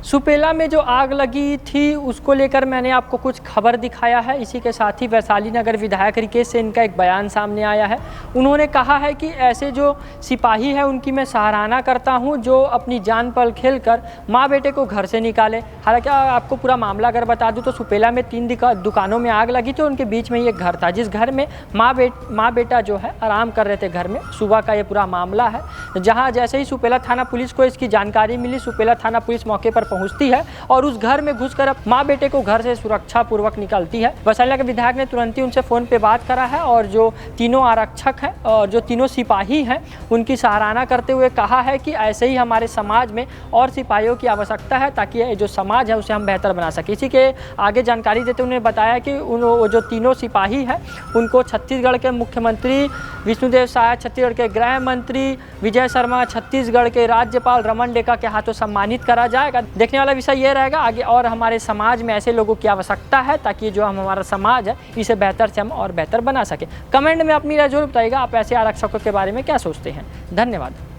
सुपेला में जो आग लगी थी उसको लेकर मैंने आपको कुछ खबर दिखाया है। इसी के साथ ही वैशाली नगर विधायक रिकेश से इनका एक बयान सामने आया है। उन्होंने कहा है कि ऐसे जो सिपाही है उनकी मैं सराहना करता हूं जो अपनी जान पर खेलकर माँ बेटे को घर से निकाले। हालांकि आपको पूरा मामला अगर बता दूं तो सुपेला में 3 दुकानों में आग लगी थी। उनके बीच में ही एक घर था जिस घर में माँ बेटा जो है आराम कर रहे थे घर में। सुबह का ये पूरा मामला है, जहाँ जैसे ही सुपेला थाना पुलिस को इसकी जानकारी मिली, सुपेला थाना पुलिस मौके पर पहुंचती है और उस घर में घुसकर मां बेटे को घर से सुरक्षा पूर्वक निकलती है। वैशाली के विधायक ने तुरंत ही उनसे फोन पे बात करा है और जो तीनों आरक्षक हैं और जो तीनों सिपाही हैं उनकी सराहना करते हुए कहा है कि ऐसे ही हमारे समाज में और सिपाहियों की आवश्यकता है ताकि ये जो समाज है उसे हम बेहतर बना सकें। इसी के आगे जानकारी देते उन्होंने बताया कि वो जो तीनों सिपाही हैं उनको छत्तीसगढ़ के मुख्यमंत्री विष्णुदेव साय, छत्तीसगढ़ के गृह मंत्री विजय शर्मा, छत्तीसगढ़ के राज्यपाल रमन डेका के हाथों सम्मानित करा जाएगा। देखने वाला विषय ये रहेगा आगे और हमारे समाज में ऐसे लोगों की आवश्यकता है ताकि जो हमारा समाज है इसे बेहतर से हम और बेहतर बना सके। कमेंट में अपनी राय जरूर बताइएगा, आप ऐसे आरक्षकों के बारे में क्या सोचते हैं। धन्यवाद।